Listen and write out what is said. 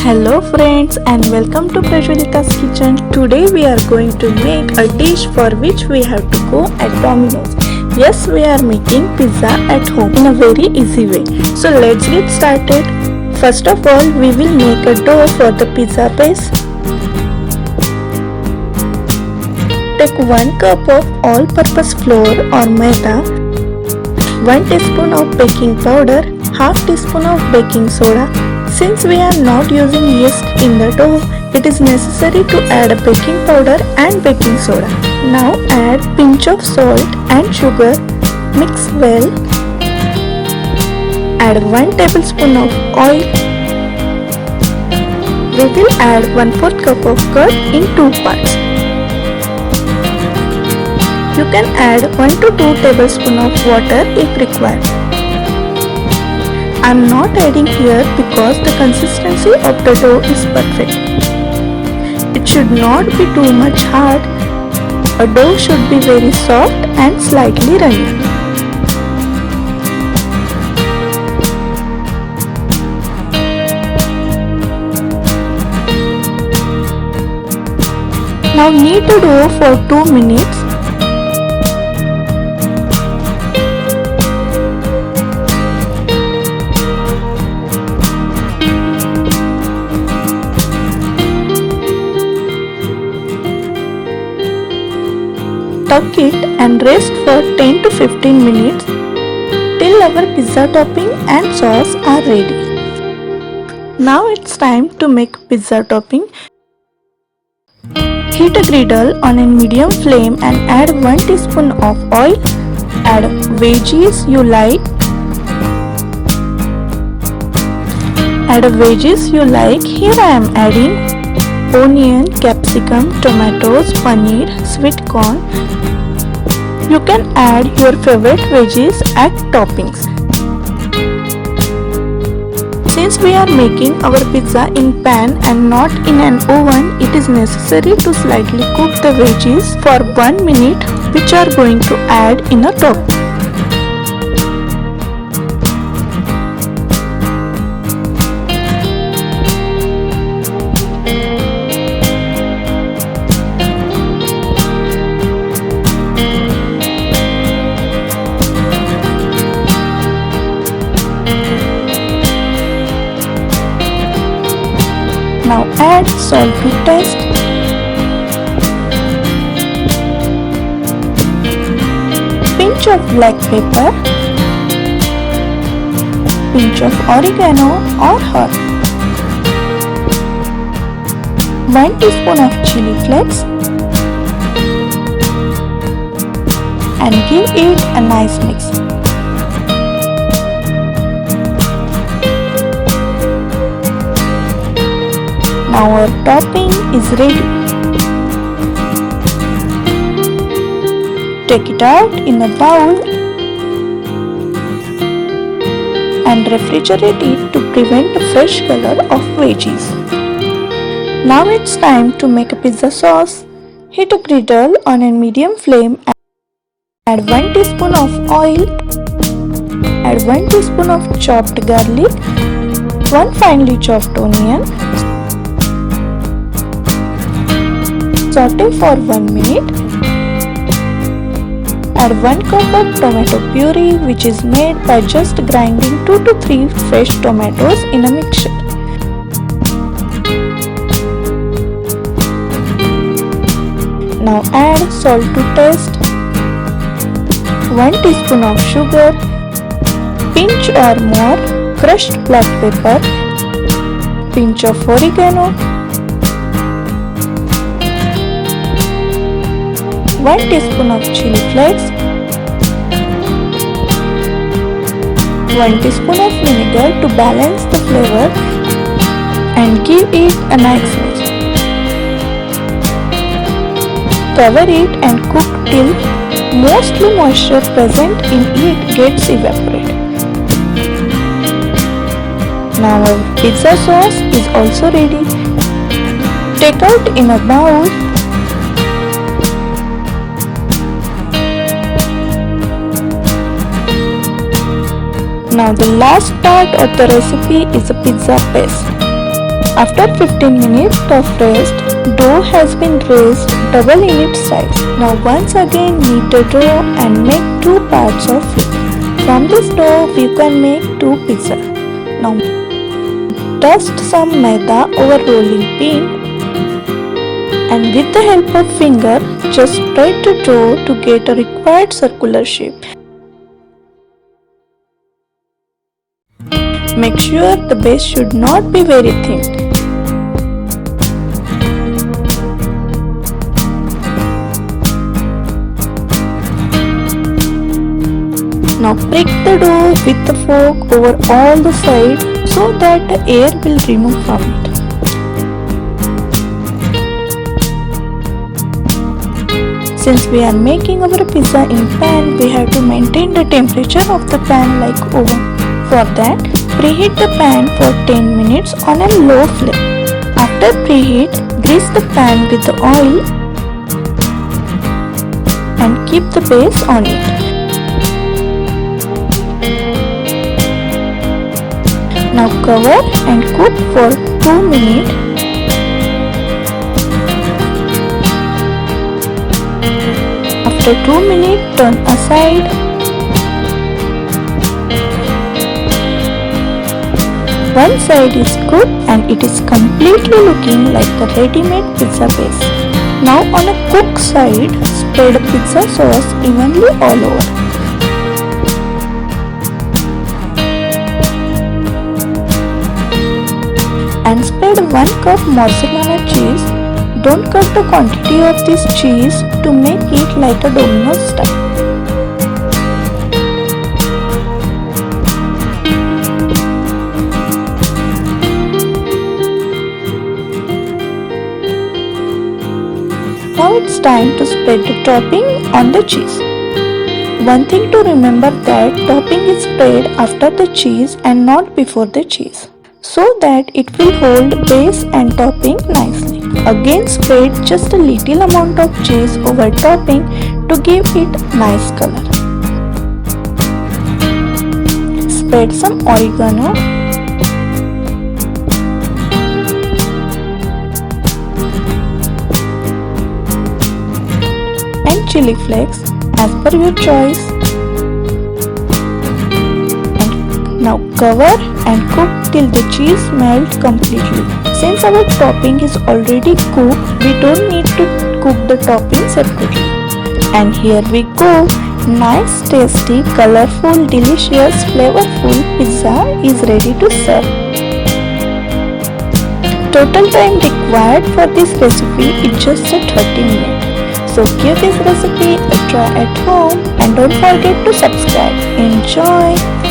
Hello friends and welcome to Prajwalita's kitchen. Today we are going to make a dish for which we have to go at Domino's. Yes, we are making pizza at home in a very easy way. So let's get started. First of all, we will make a dough for the pizza base. Take 1 cup of all-purpose flour or maida, 1 teaspoon of baking powder, half teaspoon of baking soda. Since we are not using yeast in the dough, it is necessary to add a baking powder and baking soda. Now add pinch of salt and sugar. Mix well. Add 1 tablespoon of oil. We will add 1/4 cup of curd in 2 parts. You can add 1 to 2 tablespoons of water if required. I am not adding here because the consistency of the dough is perfect. It should not be too much hard. A dough should be very soft and slightly runny. Now knead the dough for 2 minutes. Tuck it and rest for 10 to 15 minutes till our pizza topping and sauce are ready. Now it's time to make pizza topping. Heat a griddle on a medium flame and add 1 teaspoon of oil. Add veggies you like. Here I am adding onion, capsicum, tomatoes, paneer, sweet corn. You can add your favorite veggies as toppings. Since we are making our pizza in pan and not in an oven, it is necessary to slightly cook the veggies for 1 minute, which are going to add in a topping. Now add salt to taste. Pinch of black pepper. Pinch of oregano or herb. 1 teaspoon of chili flakes. And give it a nice mix. Now our topping is ready. Take it out in a bowl and refrigerate it to prevent the fresh color of veggies. Now it's time to make a pizza sauce. Heat a griddle on a medium flame and add 1 teaspoon of oil. Add 1 teaspoon of chopped garlic, 1 finely chopped onion. Saute for 1 minute. Add 1 cup of tomato puree, which is made by just grinding 2 to 3 fresh tomatoes in a mixture. Now add salt to taste, 1 teaspoon of sugar, pinch or more crushed black pepper, pinch of oregano, 1 teaspoon of chili flakes, 1 teaspoon of vinegar to balance the flavor and give it a nice mix. Cover it and cook till mostly moisture present in it gets evaporated. Now our pizza sauce is also ready. Take out in a bowl. Now the last part of the recipe is a pizza paste. After 15 minutes of rest, dough has been raised double in its size. Now once again knead the dough and make 2 parts of it. From this dough you can make 2 pizza. Now dust some maida over rolling pin and with the help of finger just spread the dough to get a required circular shape. Make sure the base should not be very thin. Now prick the dough with the fork over all the sides so that the air will remove from it. Since we are making our pizza in pan, we have to maintain the temperature of the pan like oven. For that, preheat the pan for 10 minutes on a low flame. After preheat, grease the pan with the oil and keep the base on it. Now cover and cook for 2 minutes. After 2 minutes, turn aside. One side is cooked and it is completely looking like a ready-made pizza base. Now on a cooked side, spread pizza sauce evenly all over. And spread 1 cup mozzarella cheese. Don't cut the quantity of this cheese to make it like a Domino's style. Now it's time to spread the topping on the cheese. One thing to remember that topping is spread after the cheese and not before the cheese, so that it will hold base and topping nicely. Again spread just a little amount of cheese over topping to give it nice color. Spread some oregano and chili flakes as per your choice. And now cover and cook till the cheese melts completely. Since our topping is already cooked, we don't need to cook the topping separately. And here we go. Nice, tasty, colorful, delicious, flavorful pizza is ready to serve. Total time required for this recipe is just 30 minutes. So give this recipe a try at home and don't forget to subscribe. Enjoy!